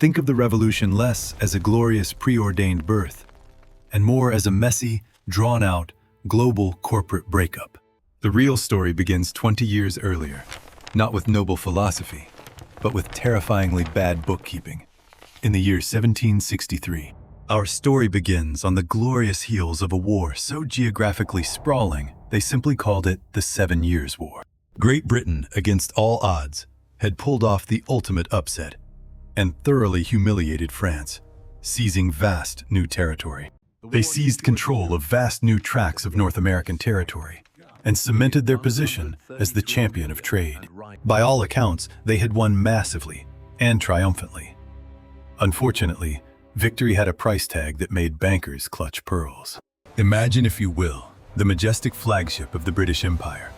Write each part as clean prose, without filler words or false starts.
Think of the revolution less as a glorious preordained birth, and more as a messy, drawn-out, global corporate breakup. The real story begins 20 years earlier, not with noble philosophy, but with terrifyingly bad bookkeeping. In the year 1763, our story begins on the glorious heels of a war so geographically sprawling, they simply called it the 7 Years' War. Great Britain, against all odds, had pulled off the ultimate upset and thoroughly humiliated France, seizing vast new territory. They seized control of vast new tracts of North American territory and cemented their position as the champion of trade. By all accounts, they had won massively and triumphantly. Unfortunately, victory had a price tag that made bankers clutch pearls. Imagine, if you will, the majestic flagship of the British Empire,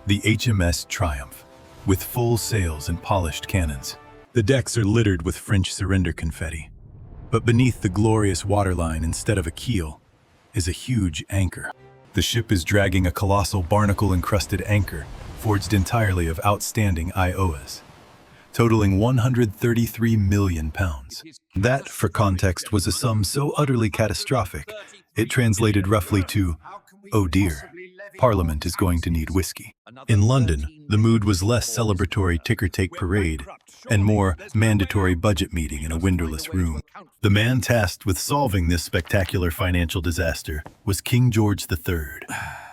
the HMS Triumph, with full sails and polished cannons. The decks are littered with French surrender confetti, but beneath the glorious waterline, instead of a keel, is a huge anchor. The ship is dragging a colossal barnacle-encrusted anchor forged entirely of outstanding IOAs, totaling 133 million pounds. That, for context, was a sum so utterly catastrophic, it translated roughly to, "Oh dear, Parliament is going to need whiskey." In London, the mood was less celebratory ticker-tape parade and more mandatory budget meeting in a windowless room. The man tasked with solving this spectacular financial disaster was King George III,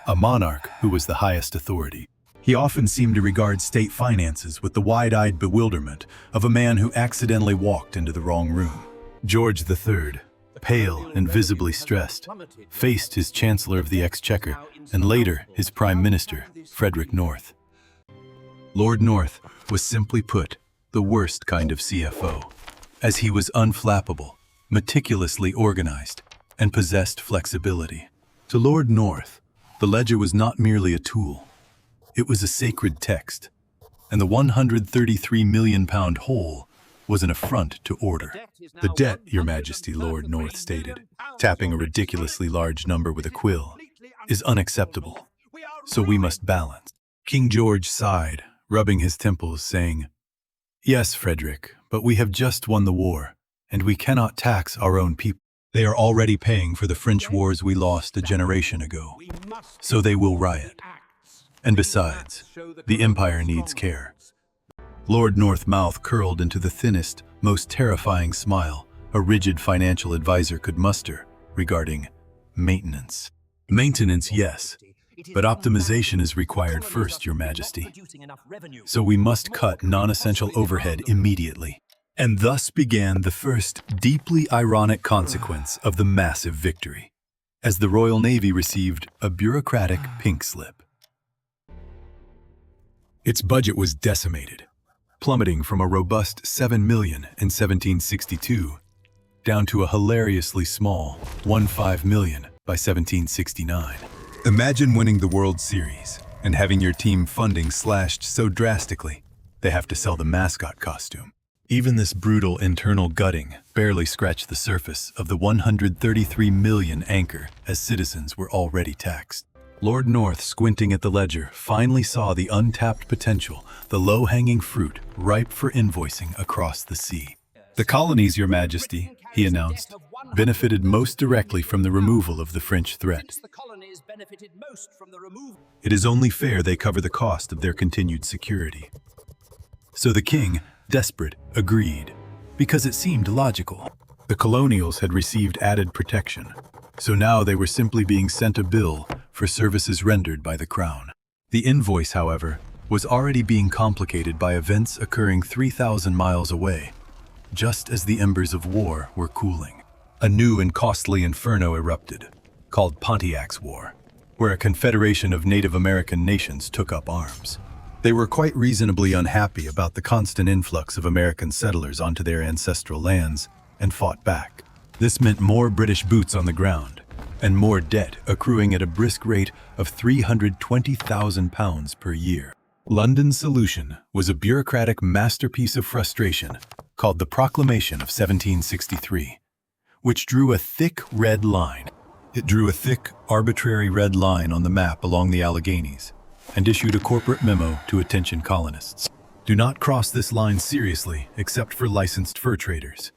a monarch who was the highest authority. He often seemed to regard state finances with the wide-eyed bewilderment of a man who accidentally walked into the wrong room. George III, pale and visibly stressed, faced his Chancellor of the Exchequer and later his Prime Minister, Frederick North. Lord North was, simply put, the worst kind of CFO, as he was unflappable, meticulously organized, and possessed flexibility. To Lord North, the ledger was not merely a tool. It was a sacred text, and the 133 million pound hole was an affront to order. "The debt, Your Majesty," Lord North stated, tapping a ridiculously large number with a quill, "is unacceptable, so we must balance." King George sighed, rubbing his temples, saying, "Yes, Frederick, but we have just won the war, and we cannot tax our own people. They are already paying for the French wars we lost a generation ago, so they will riot. And besides, the empire needs care." Lord North's mouth curled into the thinnest, most terrifying smile a rigid financial advisor could muster regarding maintenance. Maintenance, yes, but optimization is required first, Your Majesty. So we must cut non-essential overhead immediately. And thus began the first deeply ironic consequence of the massive victory, as the Royal Navy received a bureaucratic pink slip. Its budget was decimated, plummeting from a robust 7 million in 1762 down to a hilariously small 15 million by 1769. Imagine winning the World Series and having your team funding slashed so drastically they have to sell the mascot costume. Even this brutal internal gutting barely scratched the surface of the 133 million anchor, as citizens were already taxed. Lord North, squinting at the ledger, finally saw the untapped potential, the low-hanging fruit ripe for invoicing across the sea. "The colonies, Your Majesty," he announced, benefited most directly from the removal of the French threat. It is only fair they cover the cost of their continued security. So the king, desperate, agreed, because it seemed logical. The colonials had received added protection, so now they were simply being sent a bill for services rendered by the crown. The invoice, however, was already being complicated by events occurring 3,000 miles away, just as the embers of war were cooling. A new and costly inferno erupted, called Pontiac's War, where a confederation of Native American nations took up arms. They were quite reasonably unhappy about the constant influx of American settlers onto their ancestral lands and fought back. This meant more British boots on the ground and more debt accruing at a brisk rate of £320,000 per year. London's solution was a bureaucratic masterpiece of frustration called the Proclamation of 1763, which drew a thick red line. It drew a thick, arbitrary red line on the map along the Alleghenies and issued a corporate memo to attention colonists. Do not cross this line seriously except for licensed fur traders.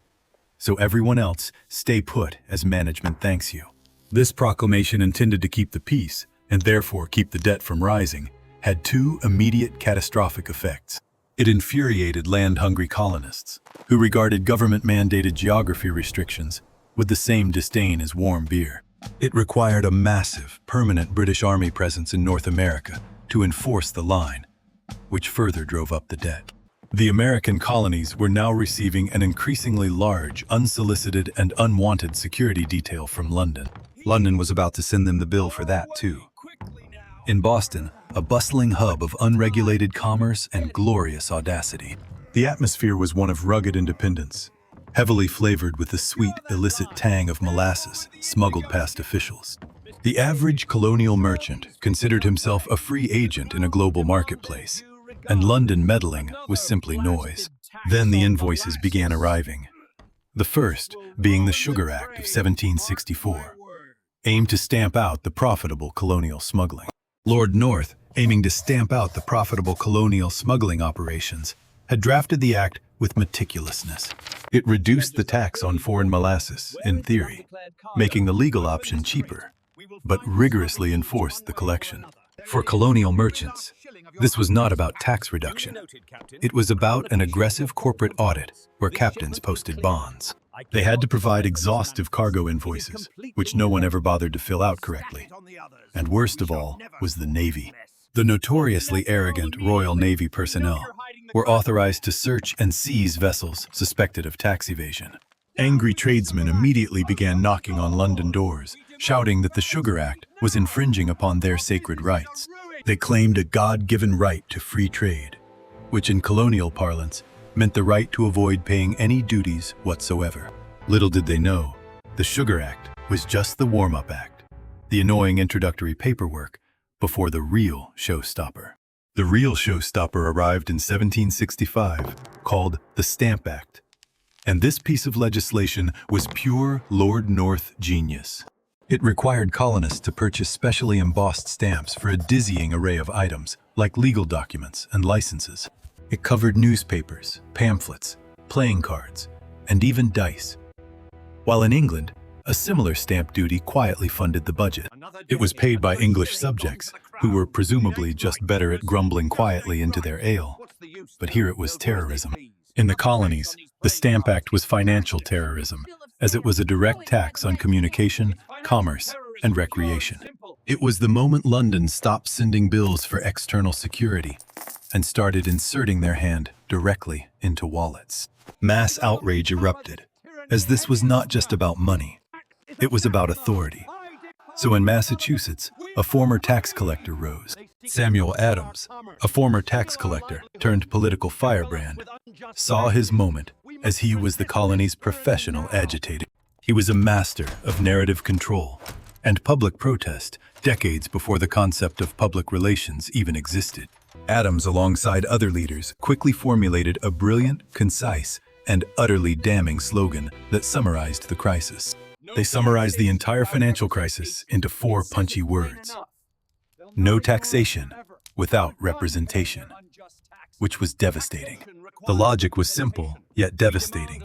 So everyone else, stay put as management thanks you. This proclamation, intended to keep the peace, and therefore keep the debt from rising, had two immediate catastrophic effects. It infuriated land-hungry colonists, who regarded government-mandated geography restrictions with the same disdain as warm beer. It required a massive, permanent British Army presence in North America to enforce the line, which further drove up the debt. The American colonies were now receiving an increasingly large, unsolicited, and unwanted security detail from London. London was about to send them the bill for that, too. In Boston, a bustling hub of unregulated commerce and glorious audacity, the atmosphere was one of rugged independence, heavily flavored with the sweet, illicit tang of molasses smuggled past officials. The average colonial merchant considered himself a free agent in a global marketplace, and London meddling was simply noise. Then the invoices began arriving. The first being the Sugar Act of 1764, aimed to stamp out the profitable colonial smuggling. Lord North, aiming to stamp out the profitable colonial smuggling operations, had drafted the act with meticulousness. It reduced the tax on foreign molasses, in theory, making the legal option cheaper, but rigorously enforced the collection. For colonial merchants, this was not about tax reduction. It was about an aggressive corporate audit where captains posted bonds. They had to provide exhaustive cargo invoices, which no one ever bothered to fill out correctly. And worst of all was the Navy. The notoriously arrogant Royal Navy personnel were authorized to search and seize vessels suspected of tax evasion. Angry tradesmen immediately began knocking on London doors, shouting that the Sugar Act was infringing upon their sacred rights. They claimed a God-given right to free trade, which in colonial parlance meant the right to avoid paying any duties whatsoever. Little did they know, the Sugar Act was just the warm-up act, the annoying introductory paperwork before the real showstopper. The real showstopper arrived in 1765, called the Stamp Act. And this piece of legislation was pure Lord North genius. It required colonists to purchase specially embossed stamps for a dizzying array of items, like legal documents and licenses. It covered newspapers, pamphlets, playing cards, and even dice. While in England, a similar stamp duty quietly funded the budget. It was paid by English subjects, who were presumably just better at grumbling quietly into their ale. But here it was terrorism. In the colonies, the Stamp Act was financial terrorism, as it was a direct tax on communication, commerce, and recreation. It was the moment London stopped sending bills for external security and started inserting their hand directly into wallets. Mass outrage erupted, as this was not just about money. It was about authority. So in Massachusetts, a former tax collector rose. Samuel Adams, a former tax collector turned political firebrand, saw his moment as he was the colony's professional agitator. He was a master of narrative control and public protest decades before the concept of public relations even existed. Adams, alongside other leaders, quickly formulated a brilliant, concise, and utterly damning slogan that summarized the crisis. They summarized the entire financial crisis into 4 punchy words. No taxation without representation, which was devastating. The logic was simple, yet devastating.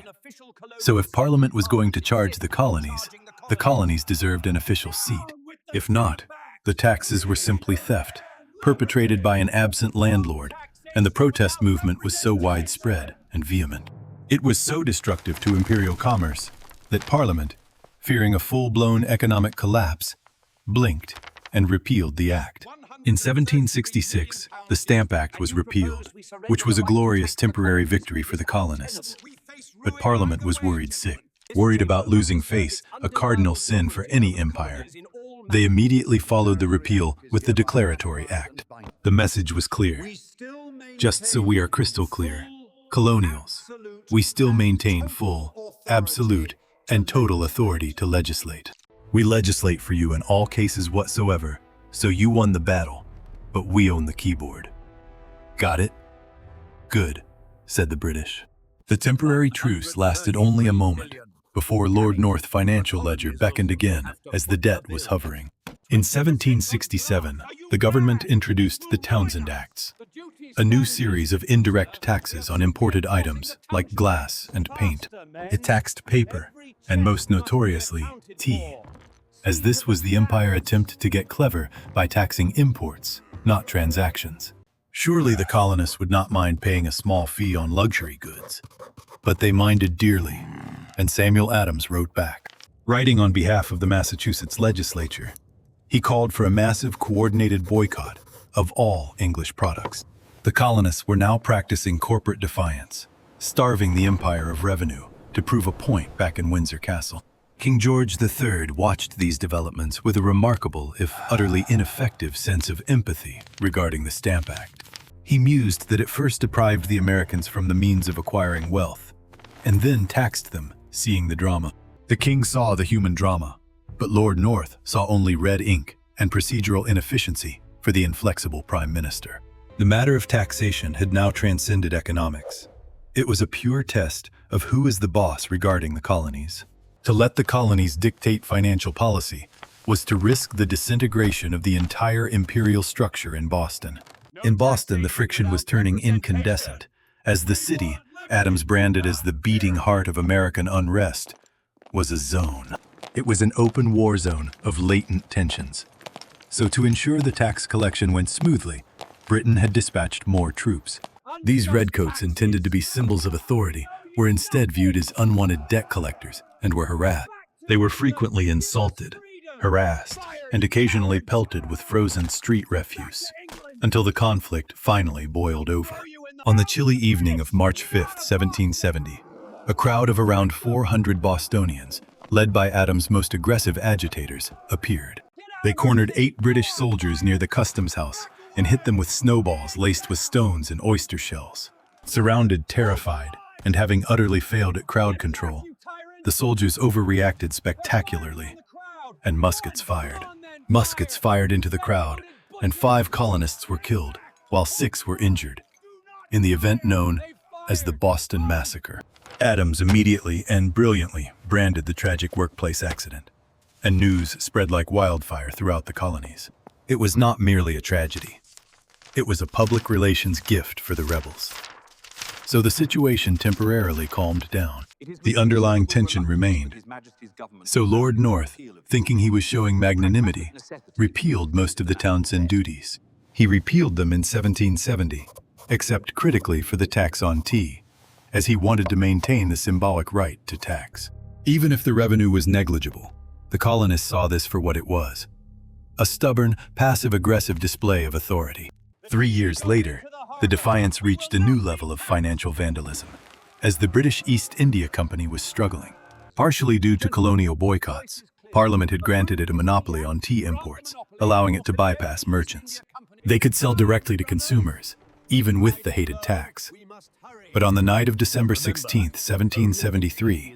So if Parliament was going to charge the colonies deserved an official seat. If not, the taxes were simply theft, perpetrated by an absent landlord, and the protest movement was so widespread and vehement. It was so destructive to imperial commerce that Parliament, fearing a full-blown economic collapse, blinked and repealed the act. In 1766, the Stamp Act was repealed, which was a glorious temporary victory for the colonists. But Parliament was worried sick, worried about losing face, a cardinal sin for any empire. They immediately followed the repeal with the Declaratory Act. The message was clear. Just so we are crystal clear, colonials, we still maintain full, absolute, and total authority to legislate. We legislate for you in all cases whatsoever, so you won the battle, but we own the keyboard. Got it? Good, said the British. The temporary truce lasted only a moment before Lord North financial ledger beckoned again as the debt was hovering. In 1767, the government introduced the Townshend Acts, a new series of indirect taxes on imported items like glass and paint. It taxed paper, and most notoriously, tea, as this was the empire attempt to get clever by taxing imports, not transactions. Surely the colonists would not mind paying a small fee on luxury goods, but they minded dearly, and Samuel Adams wrote back. Writing on behalf of the Massachusetts legislature, he called for a massive coordinated boycott of all English products. The colonists were now practicing corporate defiance, starving the empire of revenue to prove a point back in Windsor Castle. King George III watched these developments with a remarkable, if utterly ineffective, sense of empathy regarding the Stamp Act. He mused that it first deprived the Americans from the means of acquiring wealth, and then taxed them, seeing the drama. The king saw the human drama, but Lord North saw only red ink and procedural inefficiency for the inflexible prime minister. The matter of taxation had now transcended economics. It was a pure test of who is the boss regarding the colonies. To let the colonies dictate financial policy was to risk the disintegration of the entire imperial structure in Boston. In Boston, the friction was turning incandescent, as the city, Adams branded as the beating heart of American unrest, was a zone. It was an open war zone of latent tensions. So to ensure the tax collection went smoothly, Britain had dispatched more troops. These redcoats, intended to be symbols of authority, were instead viewed as unwanted debt collectors and were harassed. They were frequently insulted, harassed, and occasionally pelted with frozen street refuse, until the conflict finally boiled over. On the chilly evening of March 5, 1770, a crowd of around 400 Bostonians, led by Adams' most aggressive agitators, appeared. They cornered 8 British soldiers near the customs house and hit them with snowballs laced with stones and oyster shells. Surrounded, terrified, and having utterly failed at crowd control, the soldiers overreacted spectacularly, and muskets fired. Muskets fired into the crowd, and 5 colonists were killed, while 6 were injured, in the event known as the Boston Massacre. Adams immediately and brilliantly branded the tragic workplace accident, and news spread like wildfire throughout the colonies. It was not merely a tragedy. It was a public relations gift for the rebels. So the situation temporarily calmed down. The underlying tension remained. So Lord North, thinking he was showing magnanimity, repealed most of the Townshend duties. He repealed them in 1770, except critically for the tax on tea, as he wanted to maintain the symbolic right to tax. Even if the revenue was negligible, the colonists saw this for what it was: a stubborn, passive-aggressive display of authority. 3 years later, the defiance reached a new level of financial vandalism, as the British East India Company was struggling. Partially due to colonial boycotts, Parliament had granted it a monopoly on tea imports, allowing it to bypass merchants. They could sell directly to consumers, even with the hated tax. But on the night of December 16, 1773,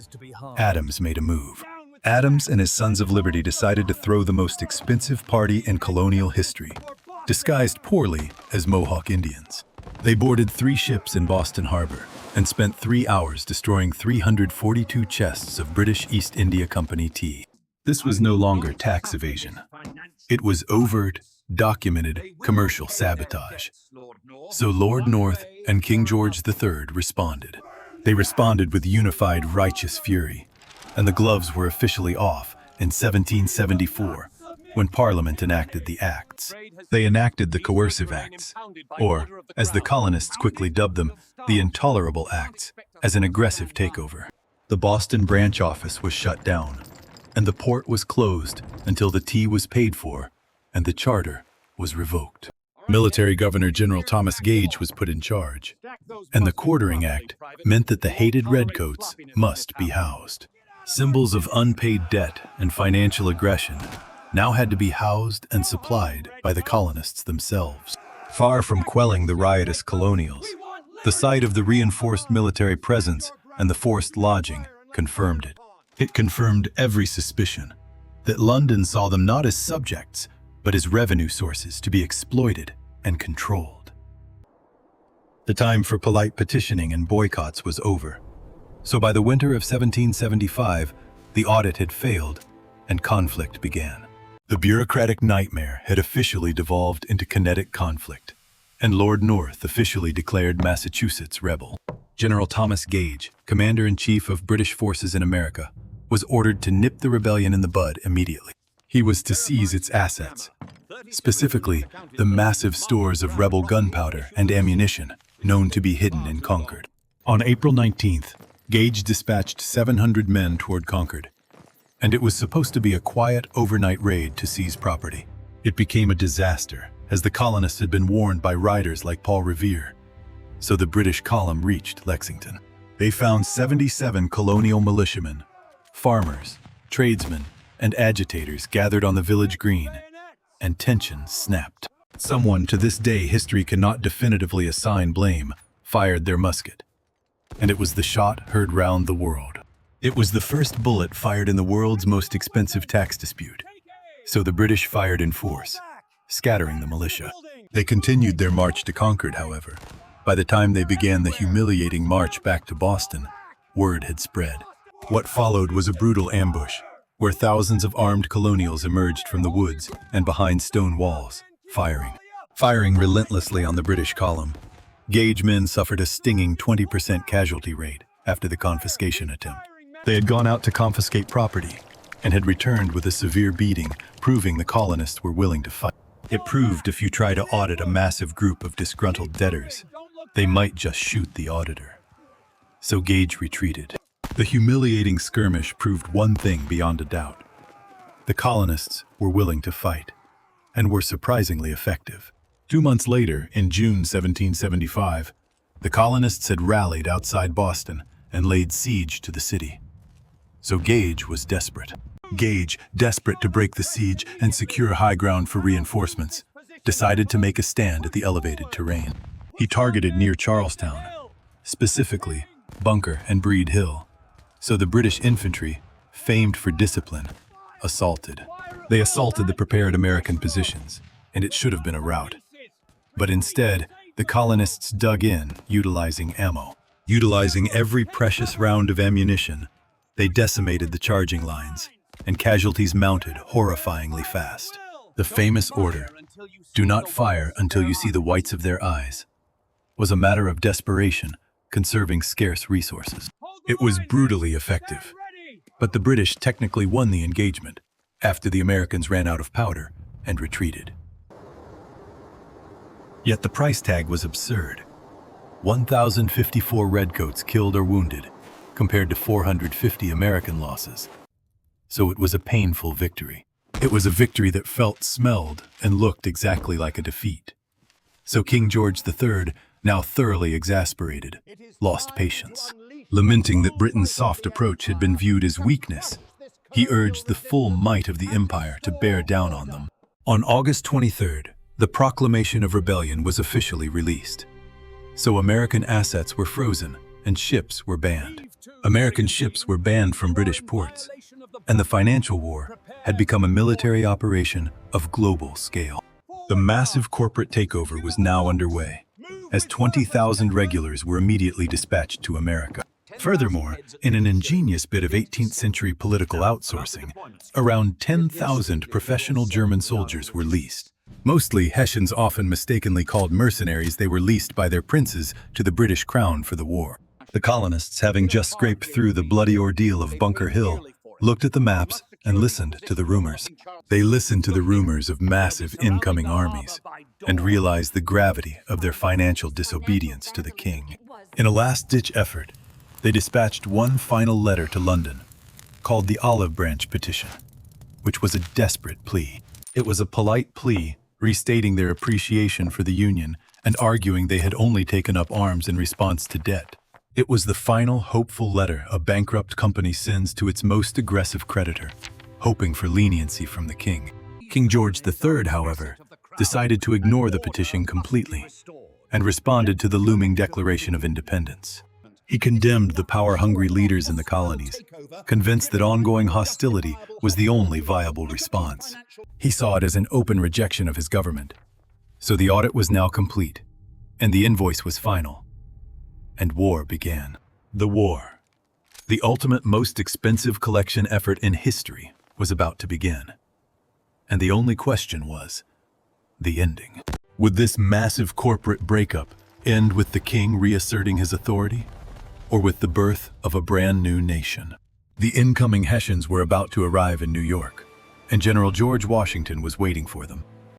Adams made a move. Adams and his Sons of Liberty decided to throw the most expensive party in colonial history, disguised poorly as Mohawk Indians. They boarded 3 ships in Boston Harbor and spent 3 hours destroying 342 chests of British East India Company tea. This was no longer tax evasion. It was overt, documented commercial sabotage. So Lord North and King George III responded. They responded with unified righteous fury, and the gloves were officially off in 1774 when Parliament enacted the Acts. They enacted the Coercive Acts, or, as the colonists quickly dubbed them, the Intolerable Acts, as an aggressive takeover. The Boston branch office was shut down, and the port was closed until the tea was paid for and the charter was revoked. Military Governor General Thomas Gage was put in charge, and the Quartering Act meant that the hated redcoats must be housed. Symbols of unpaid debt and financial aggression now had to be housed and supplied by the colonists themselves. Far from quelling the riotous colonials, the sight of the reinforced military presence and the forced lodging confirmed it. It confirmed every suspicion that London saw them not as subjects, but as revenue sources to be exploited and controlled. The time for polite petitioning and boycotts was over. So by the winter of 1775, the audit had failed and conflict began. The bureaucratic nightmare had officially devolved into kinetic conflict, and Lord North officially declared Massachusetts rebel. General Thomas Gage, Commander-in-Chief of British forces in America, was ordered to nip the rebellion in the bud immediately. He was to seize its assets, specifically the massive stores of rebel gunpowder and ammunition known to be hidden in Concord. On April 19th, Gage dispatched 700 men toward Concord, and it was supposed to be a quiet overnight raid to seize property. It became a disaster, as the colonists had been warned by writers like Paul Revere. So the British column reached Lexington. They found 77 colonial militiamen, farmers, tradesmen, and agitators gathered on the village green, and tension snapped. Someone, to this day history cannot definitively assign blame, fired their musket. And it was the shot heard round the world. It was the first bullet fired in the world's most expensive tax dispute. So the British fired in force, scattering the militia. They continued their march to Concord, however. By the time they began the humiliating march back to Boston, word had spread. What followed was a brutal ambush, where thousands of armed colonials emerged from the woods and behind stone walls, firing relentlessly on the British column. Gage men suffered a stinging 20% casualty rate after the confiscation attempt. They had gone out to confiscate property and had returned with a severe beating, proving the colonists were willing to fight. It proved if you try to audit a massive group of disgruntled debtors, they might just shoot the auditor. So Gage retreated. The humiliating skirmish proved one thing beyond a doubt. The colonists were willing to fight, and were surprisingly effective. 2 months later, in June 1775, the colonists had rallied outside Boston and laid siege to the city. So Gage was desperate. Gage, desperate to break the siege and secure high ground for reinforcements, decided to make a stand at the elevated terrain. He targeted near Charlestown, specifically Bunker and Breed Hill. So the British infantry, famed for discipline, assaulted. They assaulted the prepared American positions, and it should have been a rout. But instead, the colonists dug in, utilizing ammo. Utilizing every precious round of ammunition, they decimated the charging lines, and casualties mounted horrifyingly fast. The famous order, "Do not fire until you see the whites of their eyes," was a matter of desperation, conserving scarce resources. It was brutally effective, but the British technically won the engagement after the Americans ran out of powder and retreated. Yet the price tag was absurd. 1,054 redcoats killed or wounded, compared to 450 American losses. So it was a painful victory. It was a victory that felt, smelled, and looked exactly like a defeat. So King George III, now thoroughly exasperated, lost patience. Lamenting that Britain's soft approach had been viewed as weakness, he urged the full might of the empire to bear down on them. On August 23rd, the Proclamation of Rebellion was officially released. So American assets were frozen and ships were banned. American ships were banned from British ports, and the financial war had become a military operation of global scale. The massive corporate takeover was now underway, as 20,000 regulars were immediately dispatched to America. Furthermore, in an ingenious bit of 18th century political outsourcing, around 10,000 professional German soldiers were leased. Mostly Hessians, often mistakenly called mercenaries, they were leased by their princes to the British crown for the war. The colonists, having just scraped through the bloody ordeal of Bunker Hill, looked at the maps and listened to the rumors. They listened to the rumors of massive incoming armies and realized the gravity of their financial disobedience to the king. In a last-ditch effort, they dispatched one final letter to London, called the Olive Branch Petition, which was a desperate plea. It was a polite plea restating their appreciation for the Union and arguing they had only taken up arms in response to debt. It was the final hopeful letter a bankrupt company sends to its most aggressive creditor, hoping for leniency from the king. King George III, however, decided to ignore the petition completely and responded to the looming Declaration of Independence. He condemned the power-hungry leaders in the colonies, convinced that ongoing hostility was the only viable response. He saw it as an open rejection of his government. So the audit was now complete, and the invoice was final. And war began. The war, the ultimate most expensive collection effort in history, was about to begin. And the only question was the ending. Would this massive corporate breakup end with the king reasserting his authority, or with the birth of a brand new nation? The incoming Hessians were about to arrive in New York, and General George Washington was waiting for them.